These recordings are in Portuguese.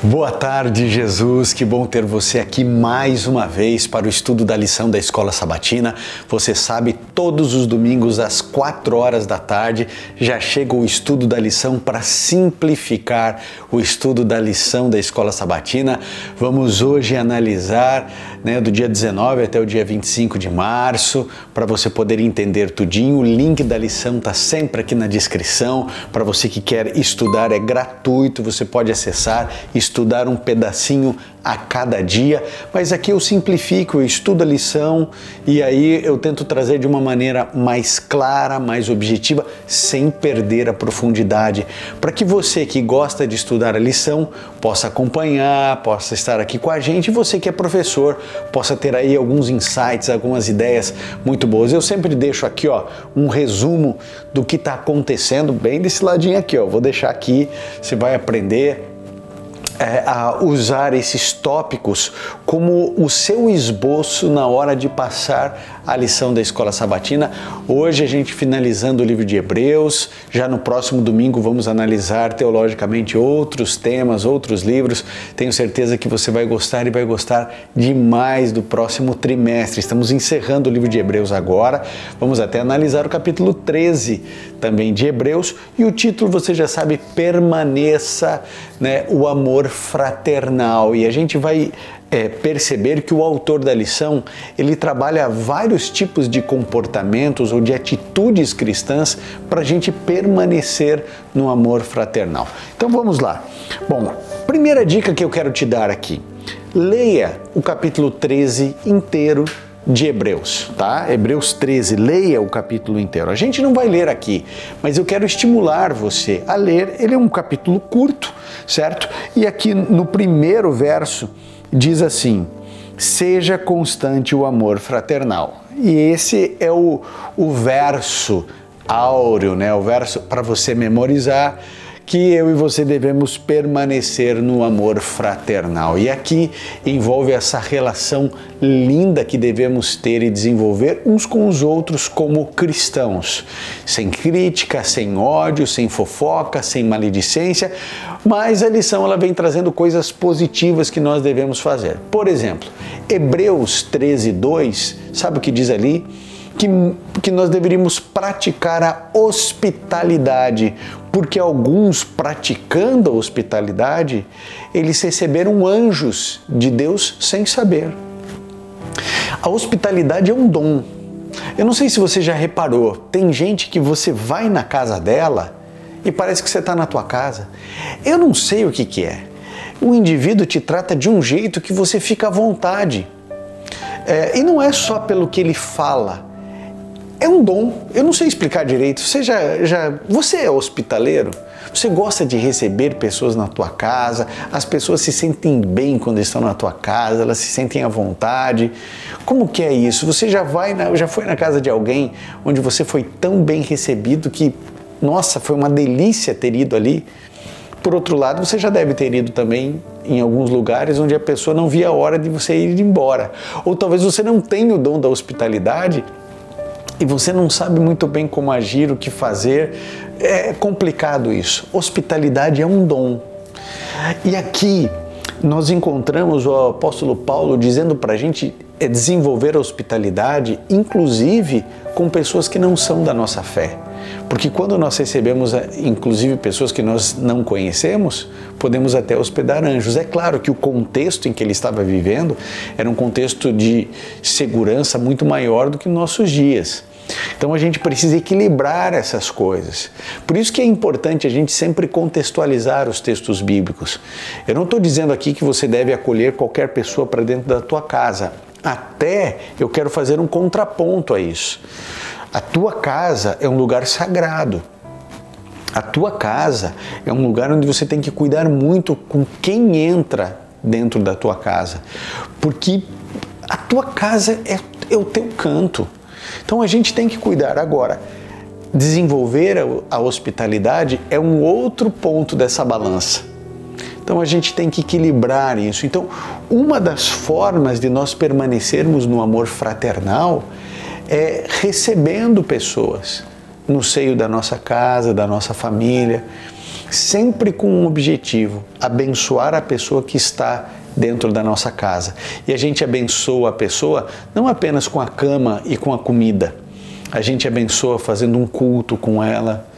Boa tarde, Jesus. Que bom ter você aqui mais uma vez para o estudo da lição da Escola Sabatina. Você sabe, todos os domingos às 4 horas da tarde já chega o estudo da lição para simplificar o estudo da lição da Escola Sabatina. Vamos hoje analisar, do dia 19 até o dia 25 de março, para você poder entender tudinho. O link da lição está sempre aqui na descrição. Para você que quer estudar, é gratuito, você pode acessar estudar um pedacinho a cada dia, mas aqui eu simplifico, eu estudo a lição e aí eu tento trazer de uma maneira mais clara, mais objetiva, sem perder a profundidade, para que você que gosta de estudar a lição possa acompanhar, possa estar aqui com a gente, e você que é professor possa ter aí alguns insights, algumas ideias muito boas. Eu sempre deixo aqui um resumo do que está acontecendo bem desse ladinho aqui, vou deixar aqui, você vai aprender a usar esses tópicos como o seu esboço na hora de passar a lição da Escola Sabatina. Hoje a gente finalizando o livro de Hebreus, já no próximo domingo vamos analisar teologicamente outros temas, outros livros. Tenho certeza que você vai gostar e vai gostar demais do próximo trimestre. Estamos encerrando o livro de Hebreus agora, vamos até analisar o capítulo 13 também de Hebreus, e o título você já sabe, permaneça, o amor fraternal. E a gente vai perceber que o autor da lição, ele trabalha vários tipos de comportamentos ou de atitudes cristãs para a gente permanecer no amor fraternal. Então vamos lá. Bom, primeira dica que eu quero te dar aqui, leia o capítulo 13 inteiro de Hebreus, tá? Hebreus 13, leia o capítulo inteiro. A gente não vai ler aqui, mas eu quero estimular você a ler. Ele é um capítulo curto, certo? E aqui no primeiro verso diz assim: seja constante o amor fraternal. E esse é o verso áureo, o verso para você memorizar, que eu e você devemos permanecer no amor fraternal. E aqui envolve essa relação linda que devemos ter e desenvolver uns com os outros como cristãos. Sem crítica, sem ódio, sem fofoca, sem maledicência, mas a lição ela vem trazendo coisas positivas que nós devemos fazer. Por exemplo, Hebreus 13, 2, sabe o que diz ali? Que nós deveríamos praticar a hospitalidade, porque alguns, praticando a hospitalidade, eles receberam anjos de Deus sem saber. A hospitalidade é um dom. Eu não sei se você já reparou, tem gente que você vai na casa dela e parece que você está na tua casa. Eu não sei o que é. O indivíduo te trata de um jeito que você fica à vontade. E não é só pelo que ele fala. É um dom, eu não sei explicar direito. Você é hospitaleiro? Você gosta de receber pessoas na tua casa? As pessoas se sentem bem quando estão na tua casa, elas se sentem à vontade. Como que é isso? Você já foi na casa de alguém onde você foi tão bem recebido que, nossa, foi uma delícia ter ido ali? Por outro lado, você já deve ter ido também em alguns lugares onde a pessoa não via a hora de você ir embora. Ou talvez você não tenha o dom da hospitalidade e você não sabe muito bem como agir, o que fazer. É complicado isso. Hospitalidade é um dom. E aqui nós encontramos o apóstolo Paulo dizendo para a gente desenvolver a hospitalidade, inclusive com pessoas que não são da nossa fé. Porque quando nós recebemos, inclusive, pessoas que nós não conhecemos, podemos até hospedar anjos. É claro que o contexto em que ele estava vivendo era um contexto de segurança muito maior do que nossos dias. Então a gente precisa equilibrar essas coisas. Por isso que é importante a gente sempre contextualizar os textos bíblicos. Eu não estou dizendo aqui que você deve acolher qualquer pessoa para dentro da tua casa. Até eu quero fazer um contraponto a isso. A tua casa é um lugar sagrado. A tua casa é um lugar onde você tem que cuidar muito com quem entra dentro da tua casa. Porque a tua casa é o teu canto. Então a gente tem que cuidar. Agora, desenvolver a hospitalidade é um outro ponto dessa balança. Então a gente tem que equilibrar isso. Então, uma das formas de nós permanecermos no amor fraternal é recebendo pessoas no seio da nossa casa, da nossa família. sempre com um objetivo: abençoar a pessoa que está dentro da nossa casa. E a gente abençoa a pessoa não apenas com a cama e com a comida. A gente abençoa fazendo um culto com ela,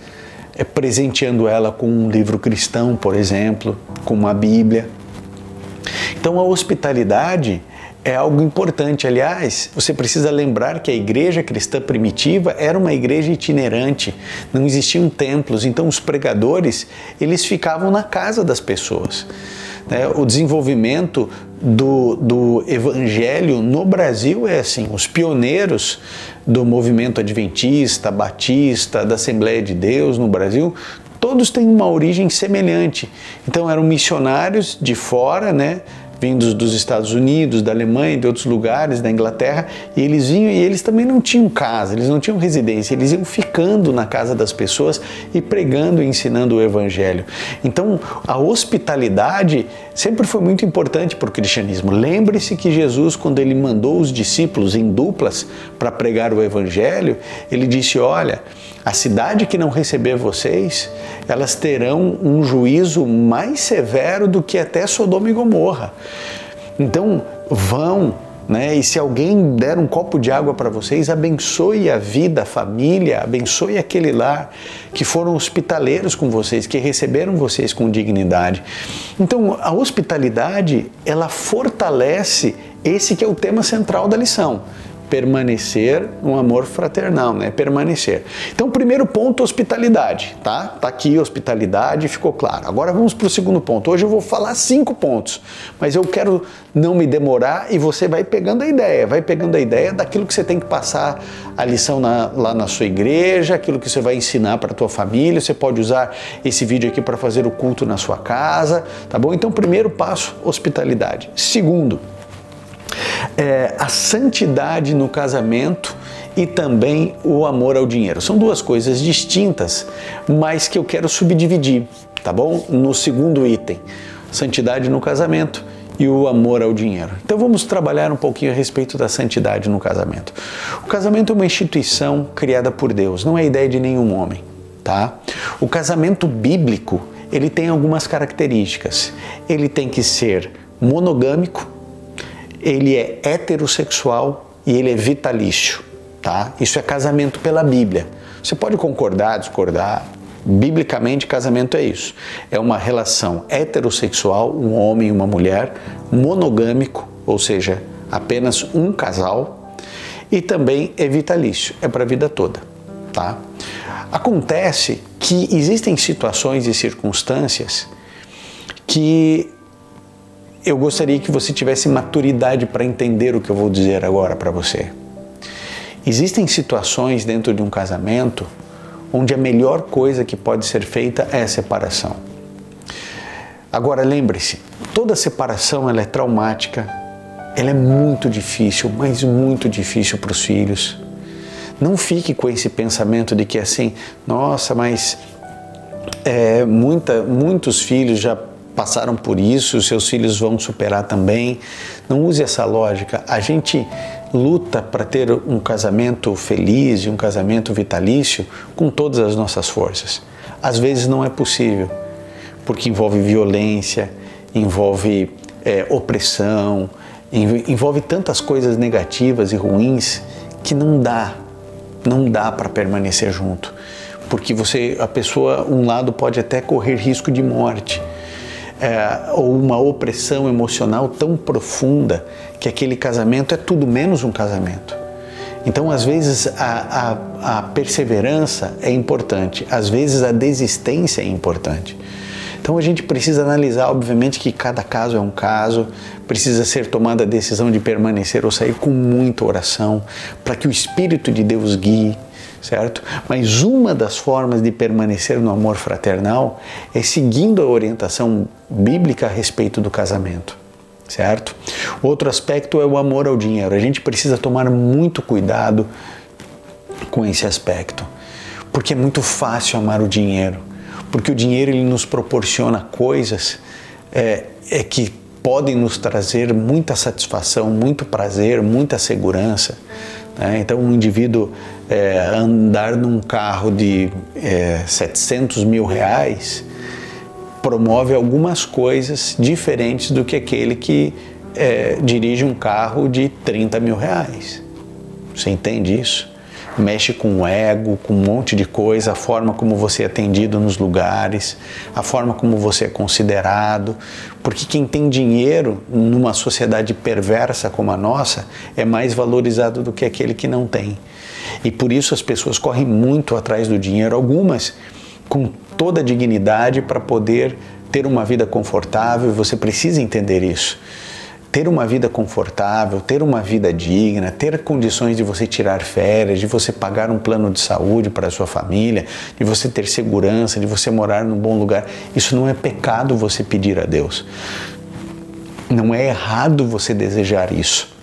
presenteando ela com um livro cristão, por exemplo, com uma Bíblia. Então a hospitalidade é algo importante. Aliás, você precisa lembrar que a igreja cristã primitiva era uma igreja itinerante, não existiam templos, então os pregadores, eles ficavam na casa das pessoas. O desenvolvimento do evangelho no Brasil é assim: os pioneiros do movimento adventista, batista, da Assembleia de Deus no Brasil, todos têm uma origem semelhante. Então eram missionários de fora, vindos dos Estados Unidos, da Alemanha, de outros lugares, da Inglaterra, e eles vinham e eles também não tinham casa, eles não tinham residência, eles iam ficando na casa das pessoas e pregando e ensinando o Evangelho. Então, a hospitalidade sempre foi muito importante para o cristianismo. Lembre-se que Jesus, quando ele mandou os discípulos em duplas para pregar o Evangelho, ele disse: olha, a cidade que não receber vocês, elas terão um juízo mais severo do que até Sodoma e Gomorra. Então vão, e se alguém der um copo de água para vocês, abençoe a vida, a família, abençoe aquele lar que foram hospitaleiros com vocês, que receberam vocês com dignidade. Então a hospitalidade, ela fortalece esse que é o tema central da lição: permanecer no amor fraternal, permanecer. Então, primeiro ponto, hospitalidade, tá? Tá aqui, hospitalidade, ficou claro. Agora vamos para o segundo ponto. Hoje eu vou falar 5 pontos, mas eu quero não me demorar e você vai pegando a ideia daquilo que você tem que passar a lição lá na sua igreja, aquilo que você vai ensinar para a tua família. Você pode usar esse vídeo aqui para fazer o culto na sua casa, tá bom? Então, primeiro passo, hospitalidade. Segundo, a santidade no casamento e também o amor ao dinheiro. São duas coisas distintas, mas que eu quero subdividir, tá bom? No segundo item, santidade no casamento e o amor ao dinheiro. Então vamos trabalhar um pouquinho a respeito da santidade no casamento. O casamento é uma instituição criada por Deus, não é ideia de nenhum homem, tá? O casamento bíblico, ele tem algumas características. Ele tem que ser monogâmico, ele é heterossexual e ele é vitalício, tá? Isso é casamento pela Bíblia. Você pode concordar, discordar. Biblicamente, casamento é isso. É uma relação heterossexual, um homem e uma mulher, monogâmico, ou seja, apenas um casal, e também é vitalício, é para a vida toda, tá? Acontece que existem situações e circunstâncias que eu gostaria que você tivesse maturidade para entender o que eu vou dizer agora para você. Existem situações dentro de um casamento onde a melhor coisa que pode ser feita é a separação. Agora lembre-se, toda separação ela é traumática, ela é muito difícil, mas muito difícil para os filhos. Não fique com esse pensamento de que assim, nossa, mas muitos filhos já passaram por isso, seus filhos vão superar também. Não use essa lógica. A gente luta para ter um casamento feliz e um casamento vitalício com todas as nossas forças. Às vezes não é possível, porque envolve violência, envolve opressão, envolve tantas coisas negativas e ruins que não dá para permanecer junto, porque a pessoa, um lado pode até correr risco de morte. Ou uma opressão emocional tão profunda que aquele casamento é tudo menos um casamento. Então, às vezes, a perseverança é importante, às vezes a desistência é importante. Então, a gente precisa analisar, obviamente, que cada caso é um caso, precisa ser tomada a decisão de permanecer ou sair com muita oração, para que o Espírito de Deus guie, certo? Mas uma das formas de permanecer no amor fraternal é seguindo a orientação bíblica a respeito do casamento, certo? Outro aspecto é o amor ao dinheiro. A gente precisa tomar muito cuidado com esse aspecto, porque é muito fácil amar o dinheiro, porque o dinheiro ele nos proporciona coisas que podem nos trazer muita satisfação, muito prazer, muita segurança. Então, um indivíduo andar num carro de 700 mil reais, promove algumas coisas diferentes do que aquele que dirige um carro de 30 mil reais. Você entende isso? Mexe com o ego, com um monte de coisa, a forma como você é atendido nos lugares, a forma como você é considerado, porque quem tem dinheiro numa sociedade perversa como a nossa é mais valorizado do que aquele que não tem. E por isso as pessoas correm muito atrás do dinheiro, algumas com toda a dignidade para poder ter uma vida confortável, e você precisa entender isso. Ter uma vida confortável, ter uma vida digna, ter condições de você tirar férias, de você pagar um plano de saúde para a sua família, de você ter segurança, de você morar num bom lugar, isso não é pecado você pedir a Deus. Não é errado você desejar isso.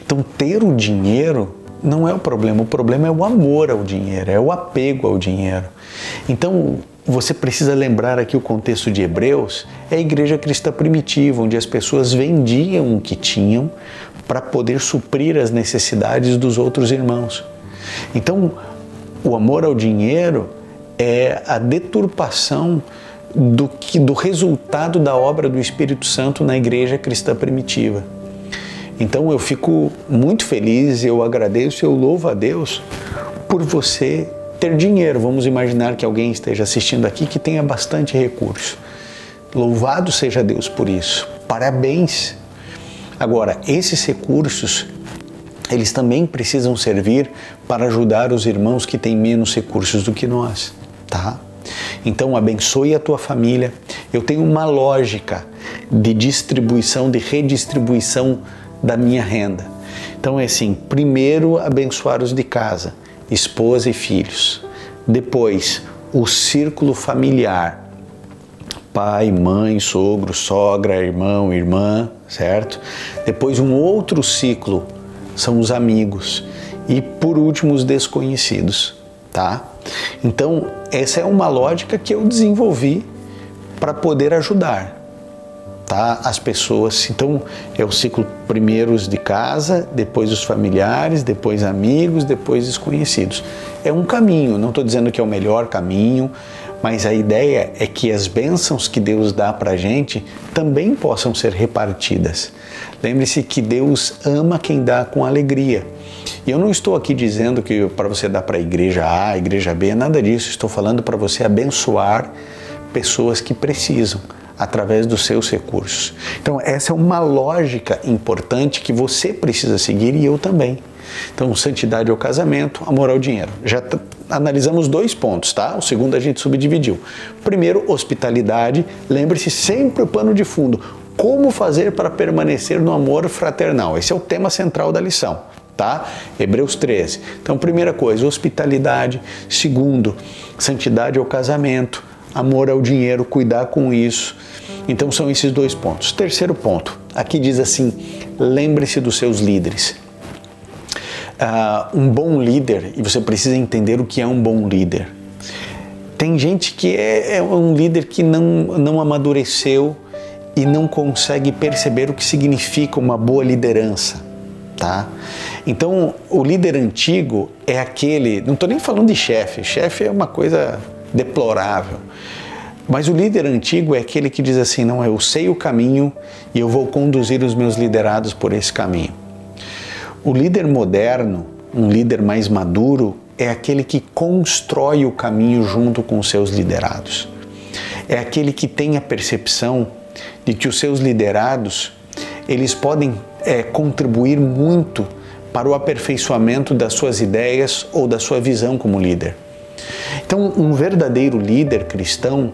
Então, ter o dinheiro não é o problema é o amor ao dinheiro, é o apego ao dinheiro. Então, você precisa lembrar aqui o contexto de Hebreus, é a igreja cristã primitiva, onde as pessoas vendiam o que tinham para poder suprir as necessidades dos outros irmãos. Então, o amor ao dinheiro é a deturpação do resultado da obra do Espírito Santo na igreja cristã primitiva. Então, eu fico muito feliz, eu agradeço, eu louvo a Deus por você ter dinheiro. Vamos imaginar que alguém esteja assistindo aqui que tenha bastante recurso. Louvado seja Deus por isso. Parabéns. Agora, esses recursos, eles também precisam servir para ajudar os irmãos que têm menos recursos do que nós, tá? Então, abençoe a tua família. Eu tenho uma lógica de distribuição, de redistribuição da minha renda. Então, é assim, primeiro abençoar os de casa, esposa e filhos. Depois, o círculo familiar, pai, mãe, sogro, sogra, irmão, irmã, certo? Depois, um outro ciclo são os amigos. E, por último, os desconhecidos, tá? Então, essa é uma lógica que eu desenvolvi para poder ajudar, tá, as pessoas. Então, é o ciclo primeiro os de casa, depois os familiares, depois amigos, depois desconhecidos. É um caminho, não estou dizendo que é o melhor caminho, mas a ideia é que as bênçãos que Deus dá para a gente também possam ser repartidas. Lembre-se que Deus ama quem dá com alegria. E eu não estou aqui dizendo que para você dar para a igreja A, a igreja B, nada disso. Estou falando para você abençoar pessoas que precisam, através dos seus recursos. Então, essa é uma lógica importante que você precisa seguir e eu também. Então, santidade ao casamento, amor ao dinheiro. Já analisamos 2 pontos, tá? O segundo a gente subdividiu. Primeiro, hospitalidade. Lembre-se sempre o pano de fundo. Como fazer para permanecer no amor fraternal? Esse é o tema central da lição, tá? Hebreus 13. Então, primeira coisa, hospitalidade. Segundo, santidade ao casamento. Amor ao dinheiro, cuidar com isso. Então são esses 2 pontos. Terceiro ponto, aqui diz assim, lembre-se dos seus líderes. Um bom líder, e você precisa entender o que é um bom líder. Tem gente que é um líder que não amadureceu e não consegue perceber o que significa uma boa liderança, tá? Então, o líder antigo é aquele, não estou nem falando de chefe é uma coisa deplorável. Mas o líder antigo é aquele que diz assim, não, eu sei o caminho e eu vou conduzir os meus liderados por esse caminho. O líder moderno, um líder mais maduro, é aquele que constrói o caminho junto com os seus liderados. É aquele que tem a percepção de que os seus liderados, eles podem contribuir muito para o aperfeiçoamento das suas ideias ou da sua visão como líder. Então, um verdadeiro líder cristão,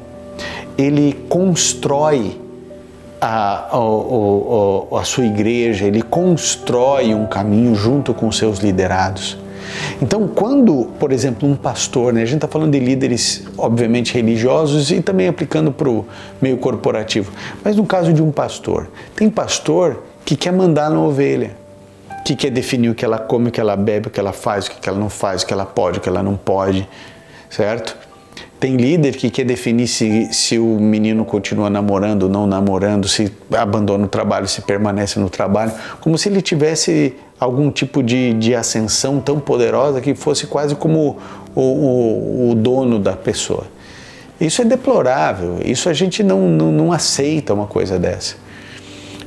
ele constrói a sua igreja, ele constrói um caminho junto com os seus liderados. Então, quando, por exemplo, um pastor, né, a gente está falando de líderes, obviamente, religiosos e também aplicando para o meio corporativo, mas no caso de um pastor, tem pastor que quer mandar na ovelha, que quer definir o que ela come, o que ela bebe, o que ela faz, o que ela não faz, o que ela pode, o que ela não pode, certo? Tem líder que quer definir se o menino continua namorando ou não namorando, se abandona o trabalho, se permanece no trabalho, como se ele tivesse algum tipo de ascensão tão poderosa que fosse quase como o dono da pessoa. Isso é deplorável, isso a gente não aceita uma coisa dessa.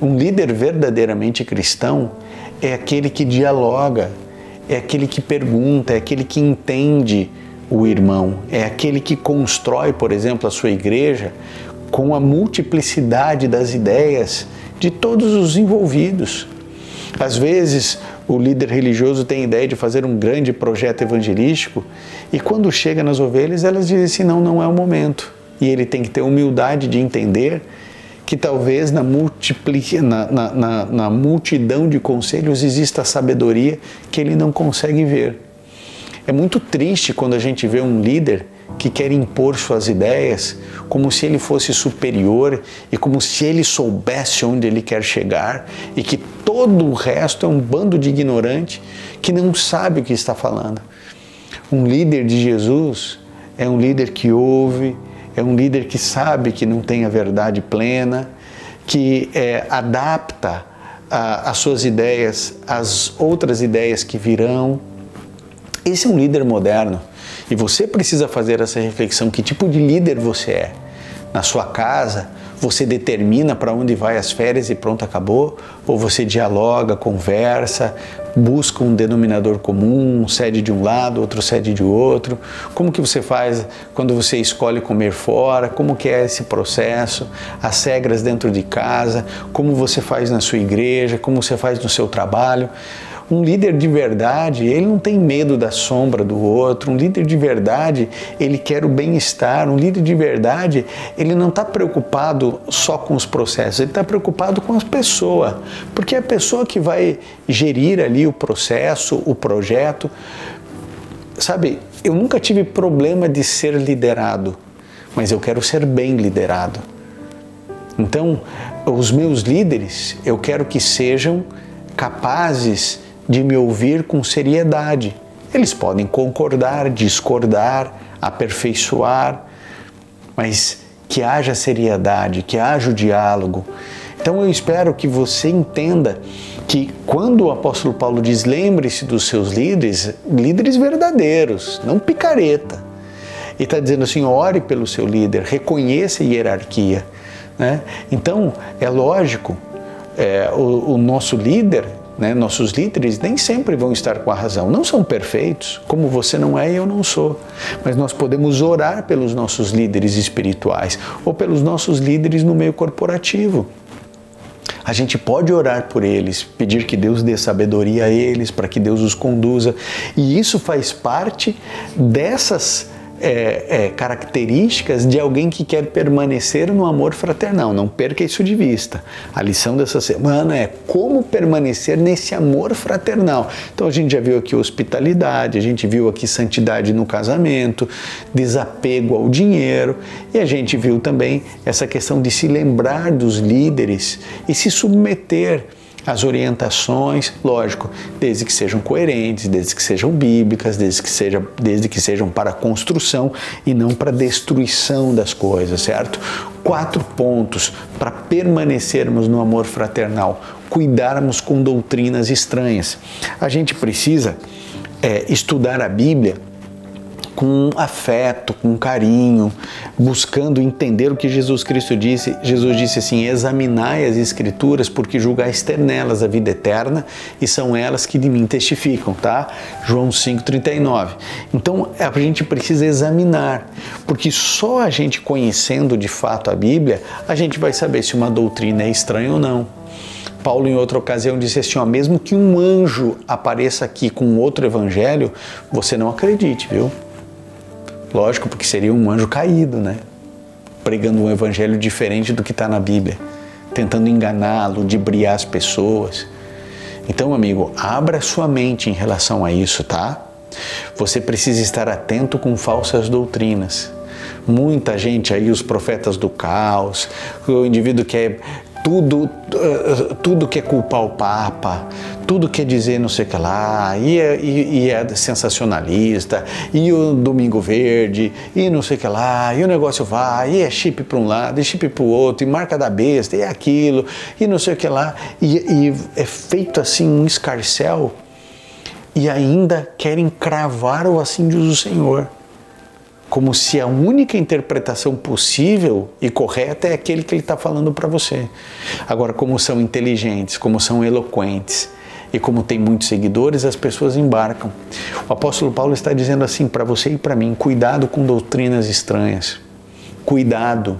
Um líder verdadeiramente cristão é aquele que dialoga, é aquele que pergunta, é aquele que entende o irmão, é aquele que constrói, por exemplo, a sua igreja com a multiplicidade das ideias de todos os envolvidos. Às vezes, o líder religioso tem a ideia de fazer um grande projeto evangelístico e quando chega nas ovelhas, elas dizem assim, não é o momento. E ele tem que ter humildade de entender que talvez na multidão de conselhos exista a sabedoria que ele não consegue ver. É muito triste quando a gente vê um líder que quer impor suas ideias como se ele fosse superior e como se ele soubesse onde ele quer chegar e que todo o resto é um bando de ignorante que não sabe o que está falando. Um líder de Jesus é um líder que ouve, é um líder que sabe que não tem a verdade plena, que adapta as suas ideias às outras ideias que virão. Esse é um líder moderno e você precisa fazer essa reflexão, que tipo de líder você é? Na sua casa, você determina para onde vai as férias e pronto, acabou? Ou você dialoga, conversa, busca um denominador comum, um cede de um lado, outro cede de outro? Como que você faz quando você escolhe comer fora? Como que é esse processo? As regras dentro de casa? Como você faz na sua igreja? Como você faz no seu trabalho? Um líder de verdade, ele não tem medo da sombra do outro. Um líder de verdade, ele quer o bem-estar. Um líder de verdade, ele não está preocupado só com os processos, ele está preocupado com a pessoa, porque é a pessoa que vai gerir ali o processo, o projeto. Sabe, eu nunca tive problema de ser liderado, mas eu quero ser bem liderado. Então, os meus líderes, eu quero que sejam capazes de me ouvir com seriedade. Eles podem concordar, discordar, aperfeiçoar, mas que haja seriedade, que haja o diálogo. Então eu espero que você entenda que quando o apóstolo Paulo diz lembre-se dos seus líderes, líderes verdadeiros, não picareta. Ele está dizendo assim, ore pelo seu líder, reconheça a hierarquia, né? Então é lógico, o nosso líder, nossos líderes nem sempre vão estar com a razão, não são perfeitos, como você não é e eu não sou, mas nós podemos orar pelos nossos líderes espirituais ou pelos nossos líderes no meio corporativo. A gente pode orar por eles, pedir que Deus dê sabedoria a eles, para que Deus os conduza, e isso faz parte dessas características de alguém que quer permanecer no amor fraternal. Não perca isso de vista. A lição dessa semana é como permanecer nesse amor fraternal. Então a gente já viu aqui hospitalidade, a gente viu aqui santidade no casamento, desapego ao dinheiro, e a gente viu também essa questão de se lembrar dos líderes e se submeter as orientações, lógico, desde que sejam coerentes, desde que sejam bíblicas, desde que sejam para a construção e não para a destruição das coisas, certo? 4 pontos para permanecermos no amor fraternal, cuidarmos com doutrinas estranhas. A gente precisa estudar a Bíblia com afeto, com carinho, buscando entender o que Jesus Cristo disse. Jesus disse assim, examinai as Escrituras, porque julgais ter nelas a vida eterna, e são elas que de mim testificam, tá? João 5,39. Então, a gente precisa examinar, porque só a gente conhecendo de fato a Bíblia, a gente vai saber se uma doutrina é estranha ou não. Paulo, em outra ocasião, disse assim, ó, mesmo que um anjo apareça aqui com outro evangelho, você não acredite, viu? Lógico, porque seria um anjo caído, né? Pregando um evangelho diferente do que está na Bíblia, tentando enganá-lo, ludibriar as pessoas. Então, amigo, abra sua mente em relação a isso, tá? Você precisa estar atento com falsas doutrinas. Muita gente aí, os profetas do caos, o indivíduo que é tudo quer culpar o Papa, tudo quer dizer não sei o que lá, e é sensacionalista, e o Domingo Verde, e não sei o que lá, e o negócio vai, e é chip para um lado, e chip para o outro, e marca da besta, e é aquilo, e não sei o que lá, e é feito assim um escarcéu, e ainda querem cravar o assim diz o Senhor, como se a única interpretação possível e correta é aquele que ele está falando para você. Agora, como são inteligentes, como são eloquentes e como tem muitos seguidores, as pessoas embarcam. O apóstolo Paulo está dizendo assim para você e para mim: cuidado com doutrinas estranhas. Cuidado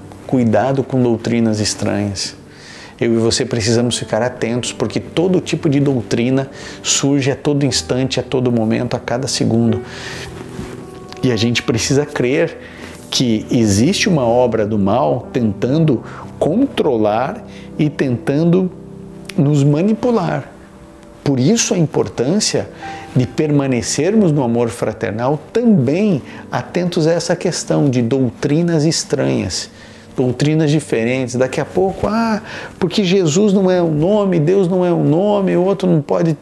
com doutrinas estranhas. Eu e você precisamos ficar atentos, porque todo tipo de doutrina surge a todo instante, a todo momento, a cada segundo. E a gente precisa crer que existe uma obra do mal tentando controlar e tentando nos manipular. Por isso a importância de permanecermos no amor fraternal, também atentos a essa questão de doutrinas estranhas, doutrinas diferentes. Daqui a pouco, porque Jesus não é um nome, Deus não é um nome, o outro não pode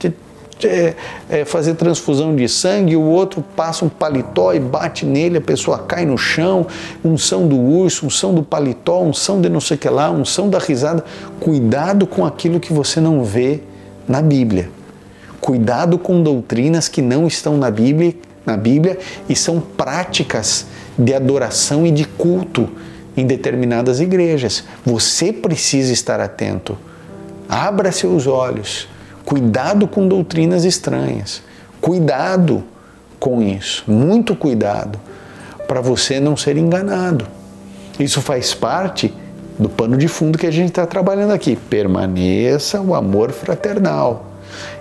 fazer transfusão de sangue, o outro passa um paletó e bate nele, a pessoa cai no chão, unção do urso, unção do paletó, unção de não sei o que lá, unção da risada. Cuidado com aquilo que você não vê na Bíblia. Cuidado com doutrinas que não estão na Bíblia e são práticas de adoração e de culto em determinadas igrejas. Você precisa estar atento. Abra seus olhos. Cuidado com doutrinas estranhas. Cuidado com isso. Muito cuidado para você não ser enganado. Isso faz parte do pano de fundo que a gente está trabalhando aqui. Permaneça o amor fraternal.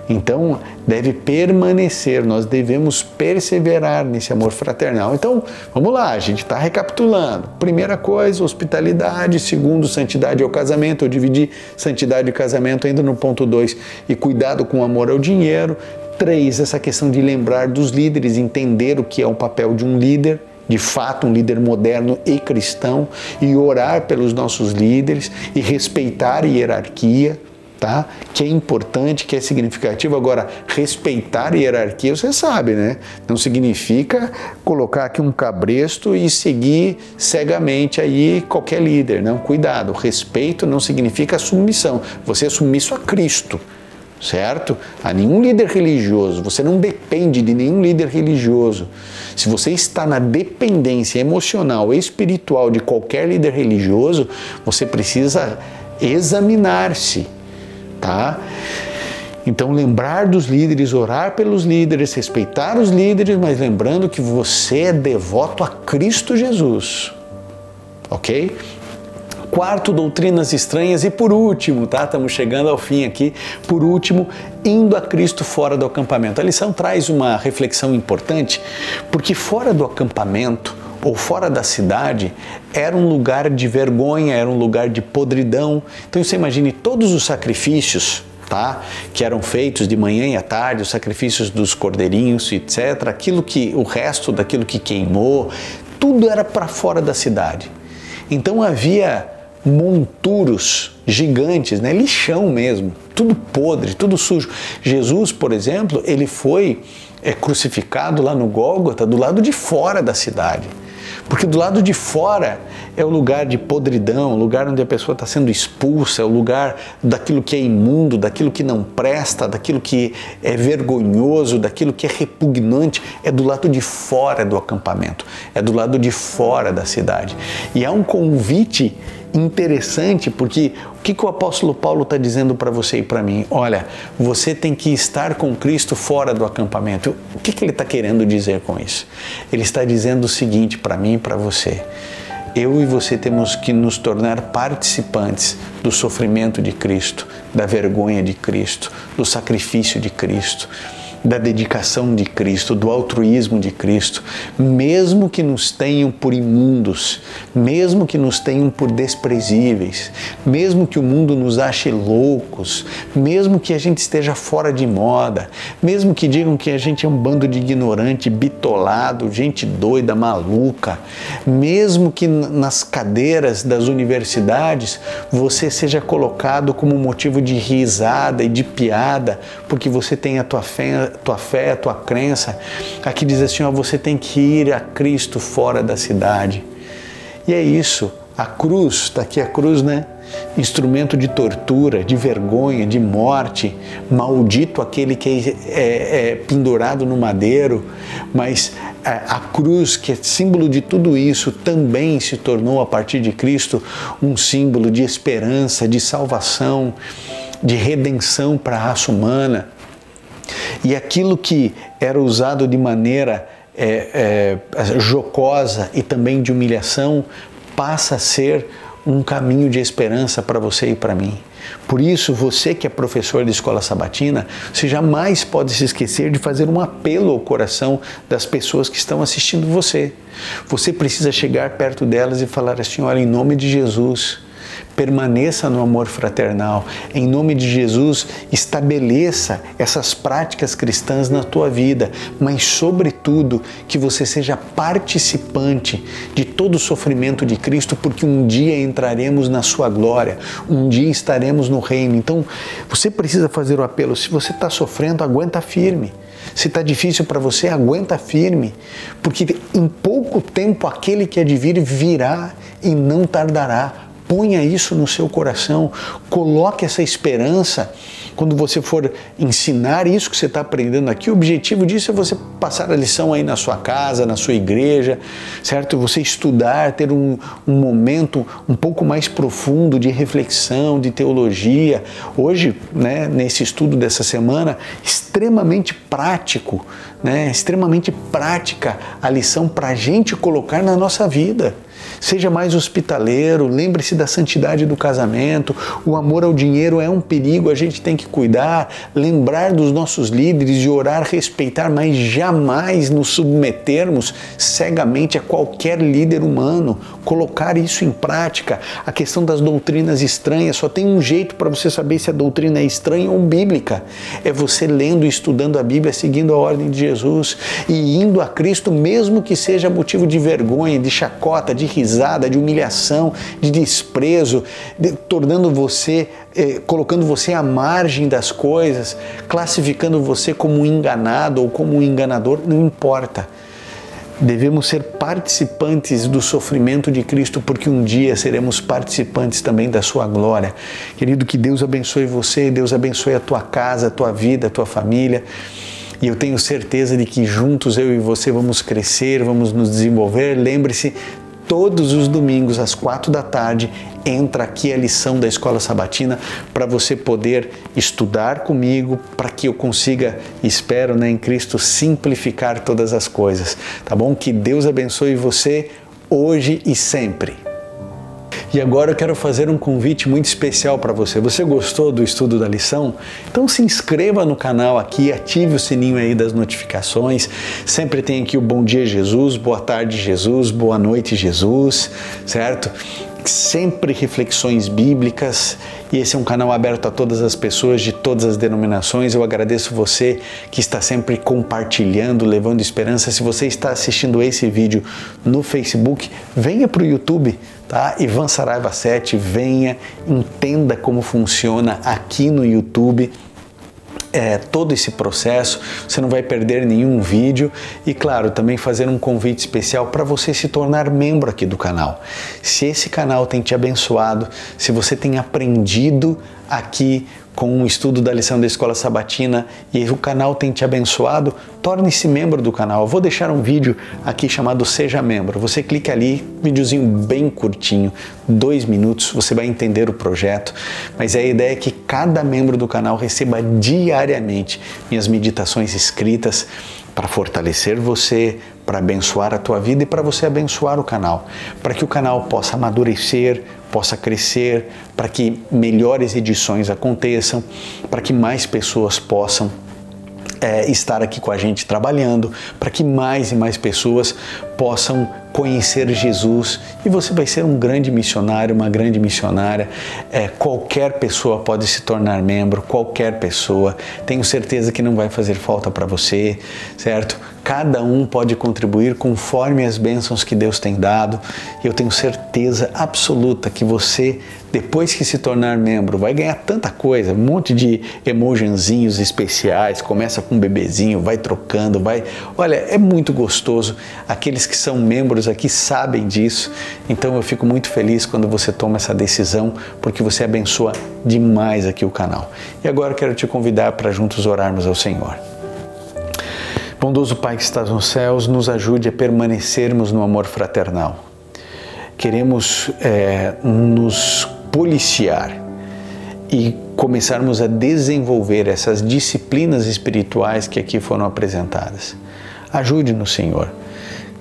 Então, deve permanecer, nós devemos perseverar nesse amor fraternal. Então, vamos lá, a gente está recapitulando. Primeira coisa, hospitalidade. Segundo, santidade ao casamento. Eu dividi santidade e casamento ainda no ponto 2. E cuidado com o amor ao dinheiro. 3, essa questão de lembrar dos líderes, entender o que é o papel de um líder, de fato um líder moderno e cristão, e orar pelos nossos líderes e respeitar a hierarquia. Tá? Que é importante, que é significativo. Agora, respeitar a hierarquia, você sabe, né? Não significa colocar aqui um cabresto e seguir cegamente aí qualquer líder, não. Cuidado, respeito não significa submissão. Você é submisso a Cristo, certo? A nenhum líder religioso. Você não depende de nenhum líder religioso. Se você está na dependência emocional e espiritual de qualquer líder religioso, você precisa examinar-se. Tá? Então, lembrar dos líderes, orar pelos líderes, respeitar os líderes, mas lembrando que você é devoto a Cristo Jesus, ok? 4, doutrinas estranhas. E por último, tá? Estamos chegando ao fim aqui. Por último, indo a Cristo fora do acampamento. A lição traz uma reflexão importante, porque fora do acampamento ou fora da cidade, era um lugar de vergonha, era um lugar de podridão. Então você imagine todos os sacrifícios, tá, que eram feitos de manhã e à tarde, os sacrifícios dos cordeirinhos, etc. O resto daquilo que queimou, tudo era para fora da cidade. Então havia monturos gigantes, né, lixão mesmo, tudo podre, tudo sujo. Jesus, por exemplo, ele foi crucificado lá no Gólgota, do lado de fora da cidade. Porque do lado de fora é o lugar de podridão, o lugar onde a pessoa está sendo expulsa, é o lugar daquilo que é imundo, daquilo que não presta, daquilo que é vergonhoso, daquilo que é repugnante. É do lado de fora do acampamento, é do lado de fora da cidade. E há um convite interessante, porque o que o apóstolo Paulo está dizendo para você e para mim? Olha, você tem que estar com Cristo fora do acampamento. O que ele está querendo dizer com isso? Ele está dizendo o seguinte para mim e para você: eu e você temos que nos tornar participantes do sofrimento de Cristo, da vergonha de Cristo, do sacrifício de Cristo, da dedicação de Cristo, do altruísmo de Cristo, mesmo que nos tenham por imundos, mesmo que nos tenham por desprezíveis, mesmo que o mundo nos ache loucos, mesmo que a gente esteja fora de moda, mesmo que digam que a gente é um bando de ignorante, bitolado, gente doida, maluca, mesmo que nas cadeiras das universidades você seja colocado como motivo de risada e de piada, porque você tem a tua fé, a tua crença. Aqui diz assim, ó, você tem que ir a Cristo fora da cidade. E é isso, a cruz, está aqui a cruz, né? instrumento de tortura, de vergonha, de morte, maldito aquele que é pendurado no madeiro, mas a cruz, que é símbolo de tudo isso, também se tornou, a partir de Cristo, um símbolo de esperança, de salvação, de redenção para a raça humana. E aquilo que era usado de maneira jocosa e também de humilhação, passa a ser um caminho de esperança para você e para mim. Por isso, você que é professor de escola sabatina, você jamais pode se esquecer de fazer um apelo ao coração das pessoas que estão assistindo você. Você precisa chegar perto delas e falar assim: olha, em nome de Jesus, permaneça no amor fraternal. Em nome de Jesus, estabeleça essas práticas cristãs na tua vida, mas sobretudo que você seja participante de todo o sofrimento de Cristo, porque um dia entraremos na sua glória, um dia estaremos no reino. Então, você precisa fazer o apelo. Se você está sofrendo, aguenta firme. Se está difícil para você, aguenta firme, porque em pouco tempo aquele que há de vir virá e não tardará. Ponha isso no seu coração, coloque essa esperança quando você for ensinar isso que você está aprendendo aqui. O objetivo disso é você passar a lição aí na sua casa, na sua igreja, certo? Você estudar, ter um momento um pouco mais profundo de reflexão, de teologia. Hoje, né, nesse estudo dessa semana, extremamente prático, né, extremamente prática a lição para a gente colocar na nossa vida. Seja mais hospitaleiro, lembre-se da santidade do casamento, o amor ao dinheiro é um perigo, a gente tem que cuidar, lembrar dos nossos líderes e orar, respeitar, mas jamais nos submetermos cegamente a qualquer líder humano, colocar isso em prática. A questão das doutrinas estranhas, só tem um jeito para você saber se a doutrina é estranha ou bíblica, é você lendo e estudando a Bíblia, seguindo a ordem de Jesus e indo a Cristo, mesmo que seja motivo de vergonha, de chacota, de risada, de humilhação, de desprezo, tornando você, colocando você à margem das coisas, classificando você como um enganado ou como um enganador, não importa. Devemos ser participantes do sofrimento de Cristo, porque um dia seremos participantes também da sua glória. Querido, que Deus abençoe você, Deus abençoe a tua casa, a tua vida, a tua família. E eu tenho certeza de que juntos eu e você vamos crescer, vamos nos desenvolver. Lembre-se, todos os domingos, às 4 da tarde, entra aqui a lição da Escola Sabatina para você poder estudar comigo, para que eu consiga, espero, né, em Cristo, simplificar todas as coisas. Tá bom? Que Deus abençoe você hoje e sempre. E agora eu quero fazer um convite muito especial para você. Você gostou do estudo da lição? Então se inscreva no canal aqui, ative o sininho aí das notificações. Sempre tem aqui o Bom Dia Jesus, Boa Tarde Jesus, Boa Noite Jesus, certo? Sempre reflexões bíblicas, e esse é um canal aberto a todas as pessoas de todas as denominações. Eu agradeço você que está sempre compartilhando, levando esperança. Se você está assistindo esse vídeo no Facebook, venha para o YouTube, tá? Ivan Saraiva 7, venha, entenda como funciona aqui no YouTube. Todo esse processo, você não vai perder nenhum vídeo. E claro, também fazer um convite especial para você se tornar membro aqui do canal. Se esse canal tem te abençoado, se você tem aprendido aqui com o estudo da lição da Escola Sabatina e o canal tem te abençoado, torne-se membro do canal. Eu vou deixar um vídeo aqui chamado Seja Membro. Você clica ali, videozinho bem curtinho, 2 minutos, você vai entender o projeto. Mas a ideia é que cada membro do canal receba diariamente minhas meditações escritas para fortalecer você, para abençoar a tua vida e para você abençoar o canal, para que o canal possa amadurecer, possa crescer, para que melhores edições aconteçam, para que mais pessoas possam estar aqui com a gente trabalhando, para que mais e mais pessoas possam conhecer Jesus, e você vai ser um grande missionário, uma grande missionária. Qualquer pessoa pode se tornar membro, qualquer pessoa. Tenho certeza que não vai fazer falta para você, certo? Cada um pode contribuir conforme as bênçãos que Deus tem dado. E eu tenho certeza absoluta que você, depois que se tornar membro, vai ganhar tanta coisa, um monte de emojizinhos especiais, começa com um bebezinho, vai trocando, vai... Olha, é muito gostoso. Aqueles que são membros aqui sabem disso. Então eu fico muito feliz quando você toma essa decisão, porque você abençoa demais aqui o canal. E agora eu quero te convidar para juntos orarmos ao Senhor. Bondoso Pai que estás nos céus, nos ajude a permanecermos no amor fraternal. Queremos nos policiar e começarmos a desenvolver essas disciplinas espirituais que aqui foram apresentadas. Ajude-nos, Senhor.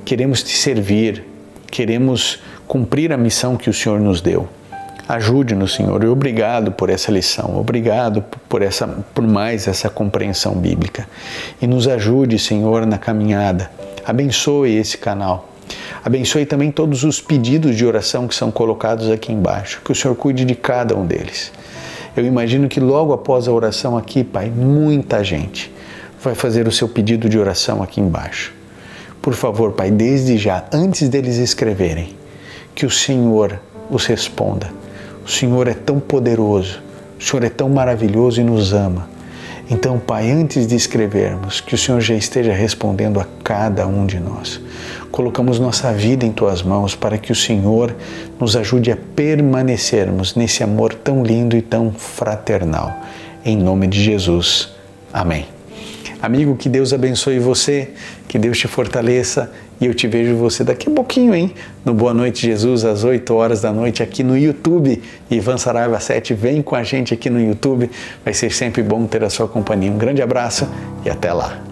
Queremos te servir, queremos cumprir a missão que o Senhor nos deu. Ajude-nos, Senhor, e obrigado por essa lição, obrigado por mais essa compreensão bíblica. E nos ajude, Senhor, na caminhada. Abençoe esse canal. Abençoe também todos os pedidos de oração que são colocados aqui embaixo. Que o Senhor cuide de cada um deles. Eu imagino que logo após a oração aqui, Pai, muita gente vai fazer o seu pedido de oração aqui embaixo. Por favor, Pai, desde já, antes deles escreverem, que o Senhor os responda. O Senhor é tão poderoso, o Senhor é tão maravilhoso e nos ama. Então, Pai, antes de escrevermos, que o Senhor já esteja respondendo a cada um de nós. Colocamos nossa vida em Tuas mãos para que o Senhor nos ajude a permanecermos nesse amor tão lindo e tão fraternal. Em nome de Jesus. Amém. Amigo, que Deus abençoe você, que Deus te fortaleça e eu te vejo você daqui a pouquinho, hein? No Boa Noite Jesus, às 8 horas da noite aqui no YouTube. Ivan Saraiva 7, vem com a gente aqui no YouTube. Vai ser sempre bom ter a sua companhia. Um grande abraço e até lá.